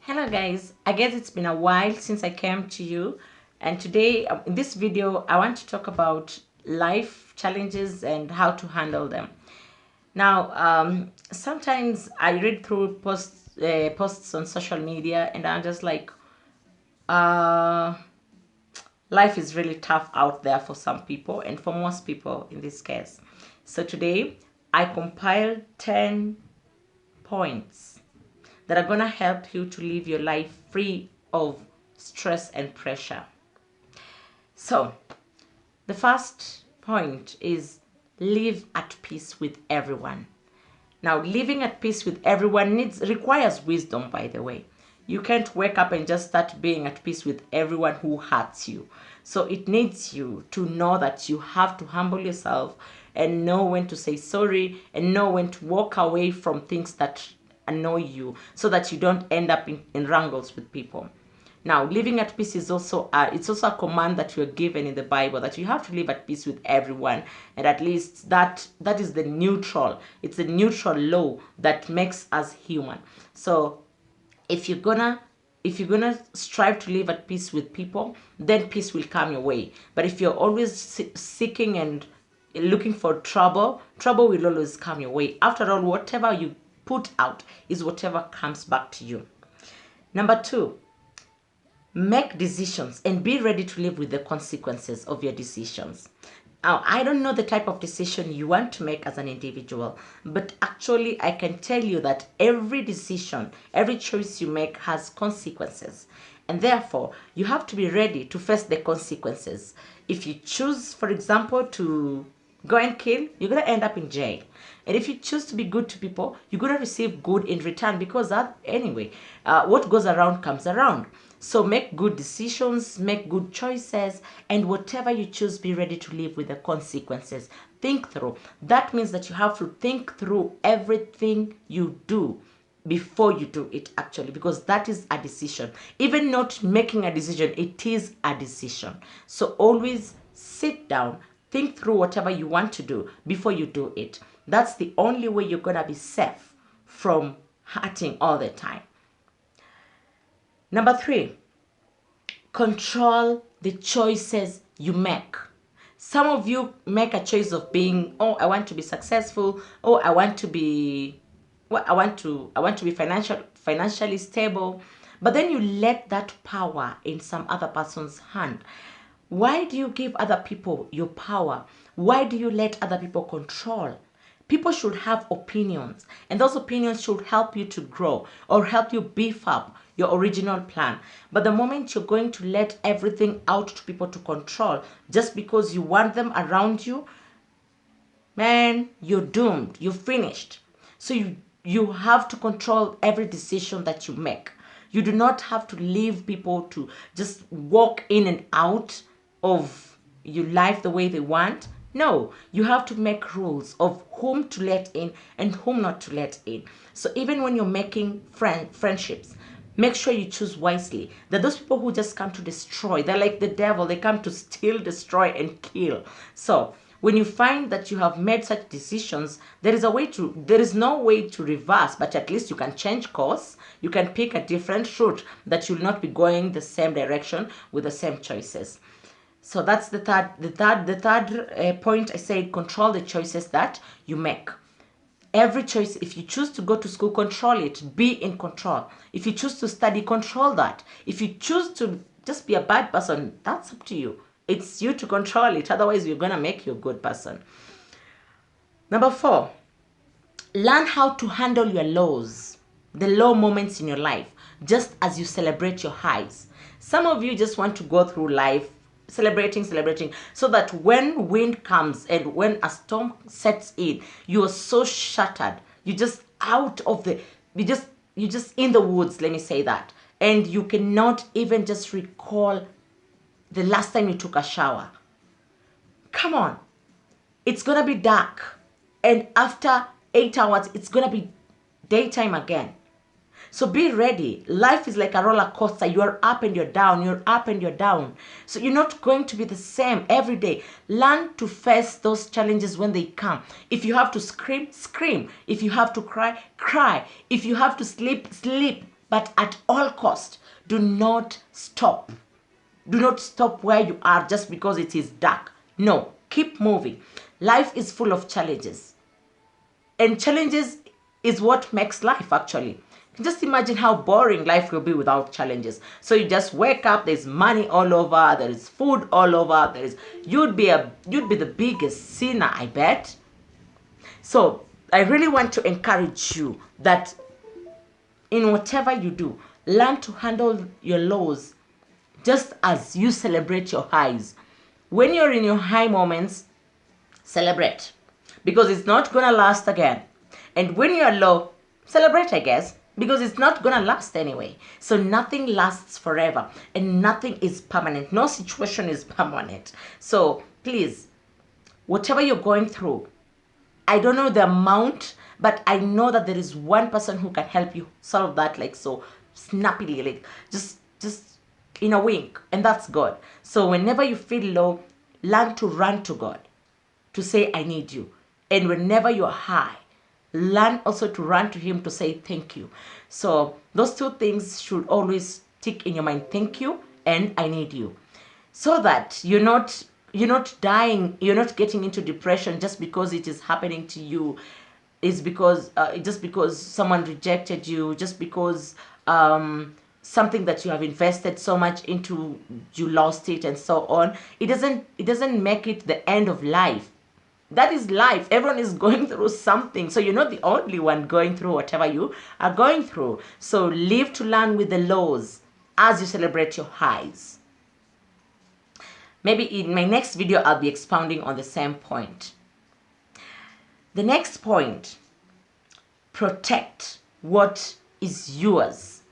Hello guys, I guess it's been a while since I came to you, and today in this video I want to talk about life challenges and how to handle them. Now, sometimes I read through posts on social media and I'm just like, uh, life is really tough out there for some people and for most people in this case. So today I compiled 10 points that are going to help you to live your life free of stress and pressure. So, the first point is live at peace with everyone. Now, living at peace with everyone requires wisdom, by the way. You can't wake up and just start being at peace with everyone who hurts you. So it needs you to know that you have to humble yourself and know when to say sorry and know when to walk away from things that annoy you so that you don't end up in wrangles with people. Now, living at peace is also it's also a command that you're given in the Bible, that you have to live at peace with everyone, and at least that is the neutral. It's the neutral law that makes us human. So, if you're gonna strive to live at peace with people, then peace will come your way. But if you're always seeking and looking for trouble, trouble will always come your way. After all, whatever you put out is whatever comes back to you. Number 2, make decisions and be ready to live with the consequences of your decisions. Now, I don't know the type of decision you want to make as an individual, but actually I can tell you that every decision, every choice you make has consequences. And therefore, you have to be ready to face the consequences. If you choose, for example, to go and kill, you're going to end up in jail. And if you choose to be good to people, you're going to receive good in return, because that, anyway, what goes around comes around. So make good decisions, make good choices, and whatever you choose, be ready to live with the consequences. Think through. That means that you have to think through everything you do before you do it, actually, because that is a decision. Even not making a decision, it is a decision. So always sit down, think through whatever you want to do before you do it. That's the only way you're going to be safe from hurting all the time. Number 3, control the choices you make. Some of you make a choice of being, oh, I want to be successful, oh, I want to be financially stable, but then you let that power in some other person's hand. Why do you give other people your power? Why do you let other people control? People should have opinions, and those opinions should help you to grow or help you beef up your original plan. But the moment you're going to let everything out to people to control just because you want them around you, man, you're doomed. You're finished. So you have to control every decision that you make. You do not have to leave people to just walk in and out of your life the way they want. No, you have to make rules of whom to let in and whom not to let in. So even when you're making friendships, make sure you choose wisely. That those people who just come to destroy, they're like the devil. They come to steal, destroy, and kill. So when you find that you have made such decisions, there is no way to reverse, but at least you can change course. You can pick a different route that you'll not be going the same direction with the same choices. So that's the third point. I said control the choices that you make. Every choice, if you choose to go to school, control it. Be in control. If you choose to study, control that. If you choose to just be a bad person, that's up to you. It's you to control it. Otherwise, you're going to make you a good person. Number 4, learn how to handle your lows, the low moments in your life, just as you celebrate your highs. Some of you just want to go through life celebrating, so that when wind comes and when a storm sets in, you are so shattered. You're just out of the, you're just in the woods, let me say that. And you cannot even just recall the last time you took a shower. Come on. It's going to be dark. And after 8 hours, it's going to be daytime again. So be ready. Life is like a roller coaster. You're up and you're down. You're up and you're down. So you're not going to be the same every day. Learn to face those challenges when they come. If you have to scream, scream. If you have to cry, cry. If you have to sleep, sleep. But at all cost, do not stop. Do not stop where you are just because it is dark. No, keep moving. Life is full of challenges. And challenges is what makes life, actually. Just imagine how boring life will be without challenges. So you just wake up, there's money all over, there is food all over, you'd be the biggest sinner, I bet. So I really want to encourage you that in whatever you do, learn to handle your lows just as you celebrate your highs. When you're in your high moments, celebrate, because it's not gonna last again. And when you're low, celebrate, I guess, because it's not gonna last anyway. So nothing lasts forever and nothing is permanent. No situation is permanent. So please, whatever you're going through, I don't know the amount, but I know that there is one person who can help you solve that, like so snappily, like just in a wink, and that's God. So whenever you feel low, learn to run to God, to say, I need you. And whenever you're high, learn also to run to Him to say thank you. So those two things should always stick in your mind: thank you and I need you. So that you're not dying, you're not getting into depression just because it is happening to you. Is because just because someone rejected you, just because something that you have invested so much into, you lost it, and so on. It doesn't make it the end of life. That is life. Everyone is going through something. So you're not the only one going through whatever you are going through. So live to learn with the lows as you celebrate your highs. Maybe in my next video, I'll be expounding on the same point. The next point: protect what is yours.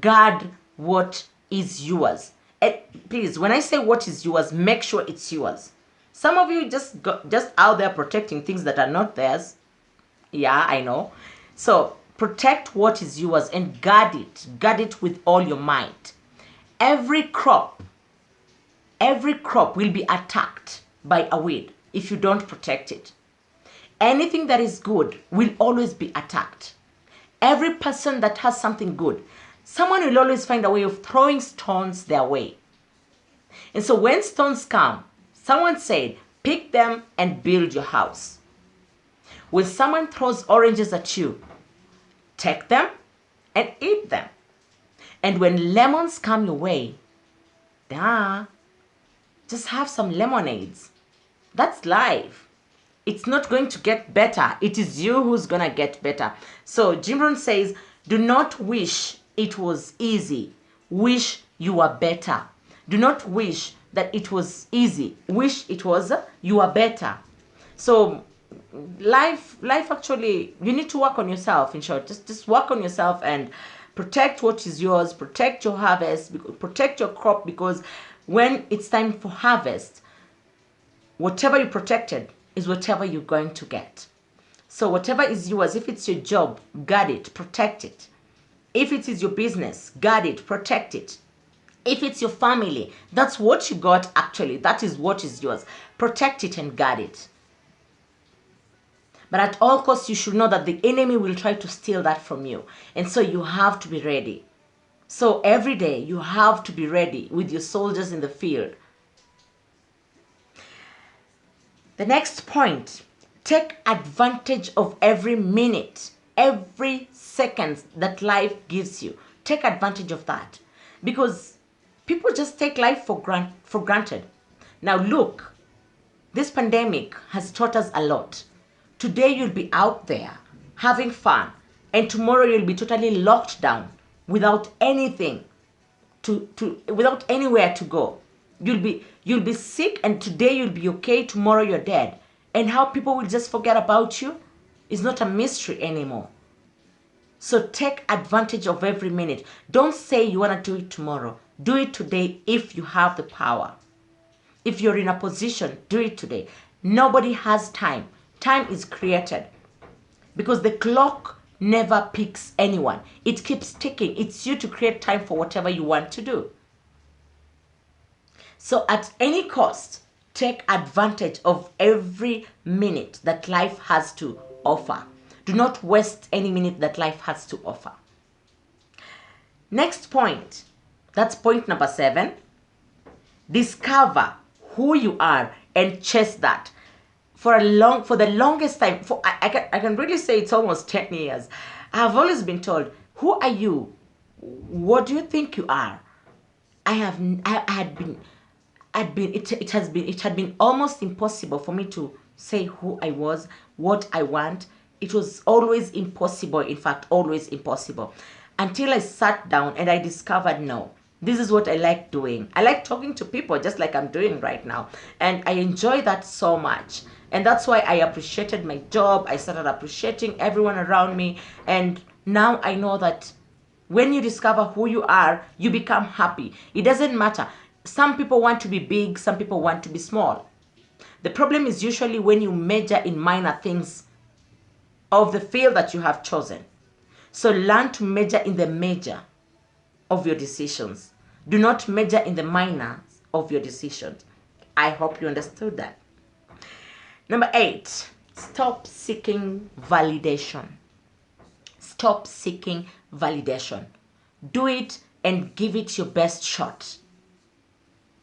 Guard what is yours. And please, when I say what is yours, make sure it's yours. Some of you just out there protecting things that are not theirs. Yeah, I know. So protect what is yours and guard it. Guard it with all your might. Every crop will be attacked by a weed if you don't protect it. Anything that is good will always be attacked. Every person that has something good, someone will always find a way of throwing stones their way. And so when stones come, someone said, pick them and build your house. When someone throws oranges at you, take them and eat them. And when lemons come your way, just have some lemonades. That's life. It's not going to get better. It is you who's going to get better. So Jim Rohn says, do not wish it was easy. Wish you were better. Do not wish that it was easy. Wish it was you are better. So life actually, you need to work on yourself. In short, just work on yourself and protect what is yours. Protect your harvest. Protect your crop, because when it's time for harvest, whatever you protected is whatever you're going to get. So whatever is yours, if it's your job, guard it, protect it. If it is your business, guard it, protect it. If it's your family, that's what you got actually. That is what is yours. Protect it and guard it. But at all costs, you should know that the enemy will try to steal that from you. And so you have to be ready. So every day you have to be ready with your soldiers in the field. The next point: take advantage of every minute, every second that life gives you. Take advantage of that, because people just take life for granted. Now look, this pandemic has taught us a lot. Today you'll be out there having fun, and tomorrow you'll be totally locked down without anything without anywhere to go. You'll be sick, and today you'll be okay, tomorrow you're dead. And how people will just forget about you is not a mystery anymore. So take advantage of every minute. Don't say you want to do it tomorrow. Do it today if you have the power. If you're in a position, do it today. Nobody has time. Time is created, because the clock never picks anyone. It keeps ticking. It's you to create time for whatever you want to do. So at any cost, take advantage of every minute that life has to offer. Do not waste any minute that life has to offer. Next point, that's point number 7. Discover who you are and chase that. For the longest time, I can really say it's almost 10 years, I've always been told, who are you? What do you think you are? It had been almost impossible for me to say who I was, what I want. It was always impossible, in fact, always impossible. Until I sat down and I discovered, no, this is what I like doing. I like talking to people just like I'm doing right now. And I enjoy that so much. And that's why I appreciated my job. I started appreciating everyone around me. And now I know that when you discover who you are, you become happy. It doesn't matter. Some people want to be big, some people want to be small. The problem is usually when you major in minor things of the field that you have chosen. So learn to major in the major of your decisions. Do not major in the minor of your decisions. I hope you understood that. Number 8, stop seeking validation. Stop seeking validation. Do it and give it your best shot.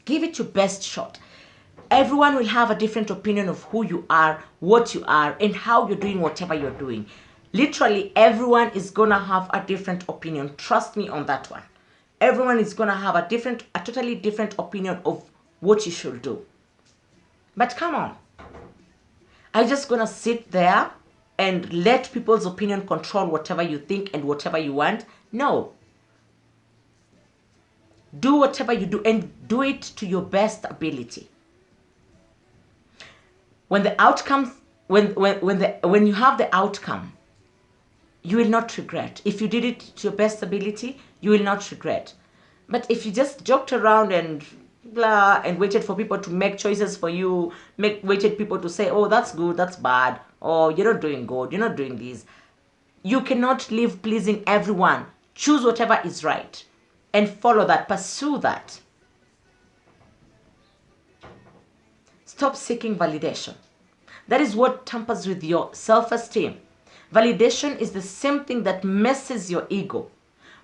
Give it your best shot. Everyone will have a different opinion of who you are, what you are, and how you're doing whatever you're doing. Literally, everyone is going to have a different opinion. Trust me on that one. Everyone is going to have a totally different opinion of what you should do. But come on. Are you just going to sit there and let people's opinion control whatever you think and whatever you want? No. Do whatever you do and do it to your best ability. When the outcome, when you have the outcome, you will not regret. If you did it to your best ability, you will not regret. But if you just joked around and blah and waited for people to make choices for you, waited people to say, oh, that's good, that's bad, or you're not doing good, you're not doing this, you cannot live pleasing everyone. Choose whatever is right and follow that, pursue that. Stop seeking validation. That is what tampers with your self-esteem. Validation is the same thing that messes your ego.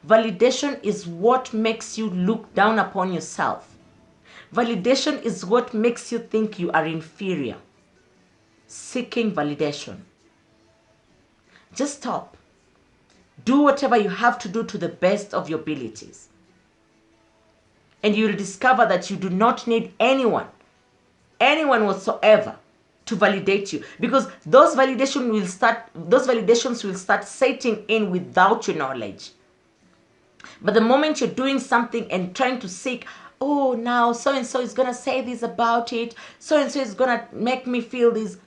Validation is what makes you look down upon yourself. Validation is what makes you think you are inferior. Seeking validation. Just stop. Do whatever you have to do to the best of your abilities. And you'll discover that you do not need anyone whatsoever to validate you, because those validations will start setting in without your knowledge. But the moment you're doing something and trying to seek, oh, now so and so is gonna say this about it, so and so is gonna make me feel this.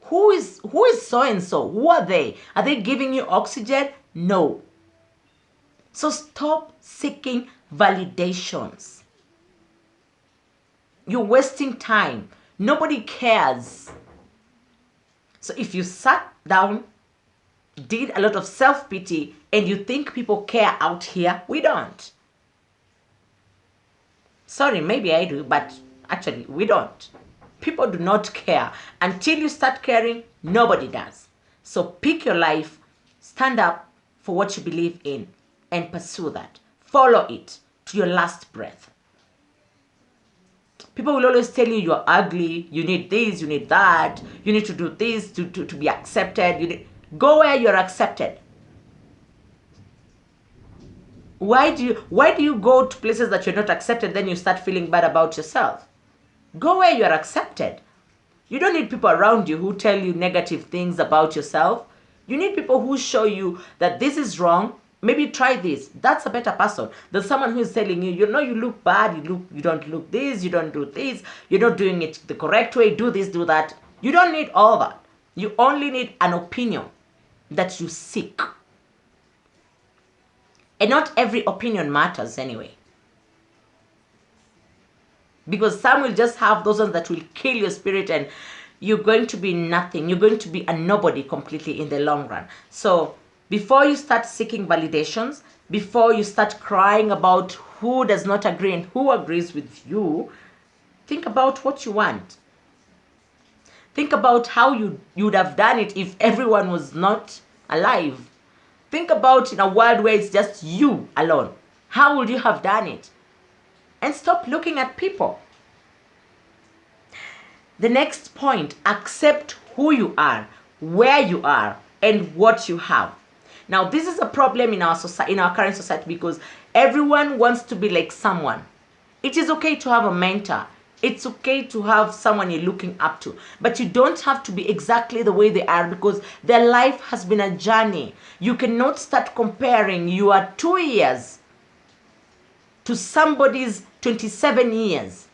Who is so and so? Who are they? Are they giving you oxygen? No. So stop seeking validations. You're wasting time. Nobody cares. So if you sat down, did a lot of self-pity, and you think people care out here, we don't. Sorry, maybe I do, but actually we don't. People do not care. Until you start caring, nobody does. So pick your life, stand up for what you believe in, and pursue that. Follow it to your last breath. People will always tell you you're ugly, you need this, you need that, you need to do this to be accepted. Go where you're accepted. Why do you go to places that you're not accepted, then you start feeling bad about yourself? Go where you're accepted. You don't need people around you who tell you negative things about yourself. You need people who show you that this is wrong. Maybe try this. That's a better person than someone who is telling you, you look bad, you don't look this, you don't do this, you're not doing it the correct way, do this, do that. You don't need all that. You only need an opinion that you seek. And not every opinion matters anyway. Because some will just have those ones that will kill your spirit, and you're going to be nothing. You're going to be a nobody completely in the long run. So before you start seeking validations, before you start crying about who does not agree and who agrees with you, think about what you want. Think about how you would have done it if everyone was not alive. Think about in a world where it's just you alone. how would you have done it? And stop looking at people. The next point, accept who you are, where you are, and what you have. Now, this is a problem in our society, in our current society, because everyone wants to be like someone. It is okay to have a mentor. It's okay to have someone you're looking up to, but you don't have to be exactly the way they are, because their life has been a journey. You cannot start comparing your 2 years to somebody's 27 years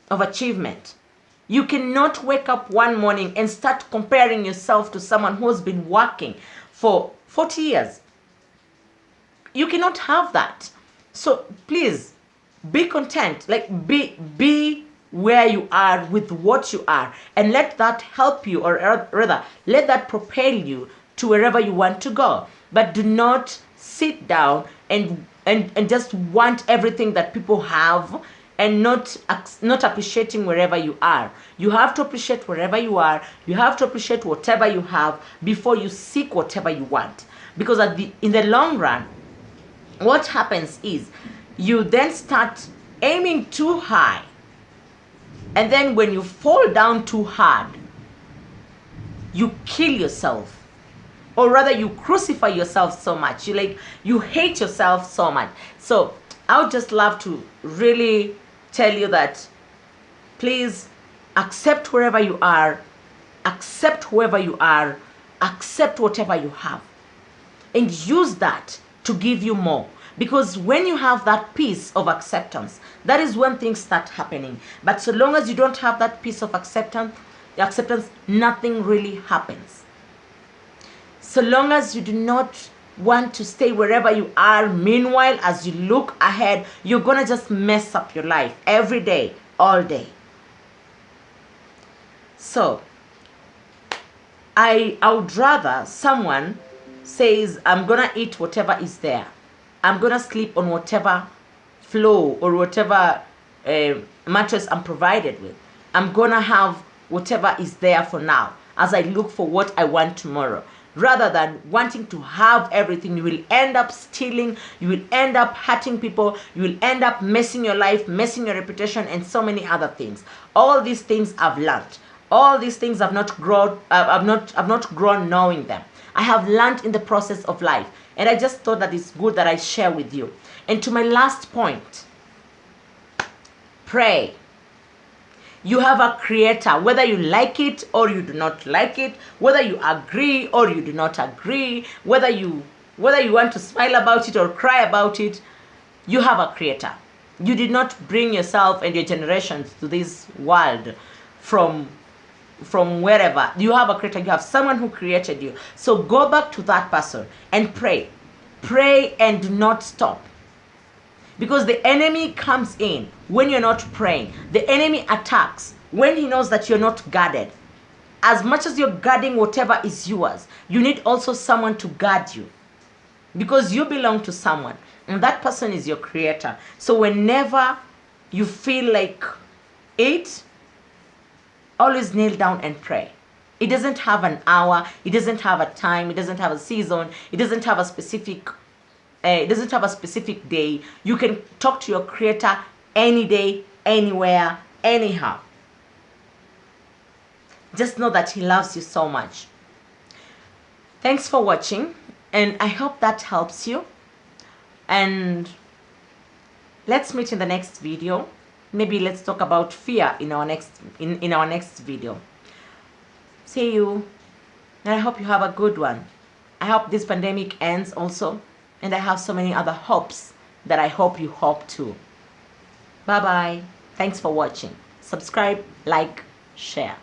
of achievement. You cannot wake up one morning and start comparing yourself to someone who's been working for 40 years. You cannot have that. So please be content, like be where you are with what you are, and let that help you, or rather let that propel you to wherever you want to go. But do not sit down and just want everything that people have, and not appreciating wherever you are. You have to appreciate wherever you are. You have to appreciate whatever you have before you seek whatever you want. Because in the long run, what happens is you then start aiming too high. And then when you fall down too hard, you kill yourself. Or rather, you crucify yourself so much. You hate yourself so much. So I would just love to really tell you that please accept wherever you are, accept whoever you are, accept whatever you have, and use that to give you more. Because when you have that piece of acceptance, that is when things start happening. But so long as you don't have that piece of acceptance, nothing really happens. So long as you do not want to stay wherever you are, meanwhile, as you look ahead, you're gonna just mess up your life every day, all day. So I would rather someone says, I'm gonna eat whatever is there, I'm gonna sleep on whatever floor or whatever mattress I'm provided with, I'm gonna have whatever is there for now as I look for what I want tomorrow, rather than wanting to have everything. You will end up stealing, you will end up hurting people, you will end up messing your life, messing your reputation, and so many other things. All these things I've learned. All these things I've not grown knowing them. I have learned in the process of life, and I just thought that it's good that I share with you. And to my last point, pray. You have a creator, whether you like it or you do not like it, whether you agree or you do not agree, whether you want to smile about it or cry about it, you have a creator. You did not bring yourself and your generations to this world from wherever. You have a creator. You have someone who created you. So go back to that person and pray. Pray and do not stop. Because the enemy comes in when you're not praying. The enemy attacks when he knows that you're not guarded. As much as you're guarding whatever is yours, you need also someone to guard you. Because you belong to someone, and that person is your creator. So whenever you feel like it, always kneel down and pray. It doesn't have an hour, it doesn't have a time, it doesn't have a season, it doesn't have a specific day. You can talk to your creator any day, anywhere, anyhow. Just know that he loves you so much. Thanks for watching, and I hope that helps you. And let's meet in the next video. Maybe let's talk about fear in our next video. See you, and I hope you have a good one. I hope this pandemic ends also. And I have so many other hopes that I hope you hope too. Bye-bye. Thanks for watching. Subscribe, like, share.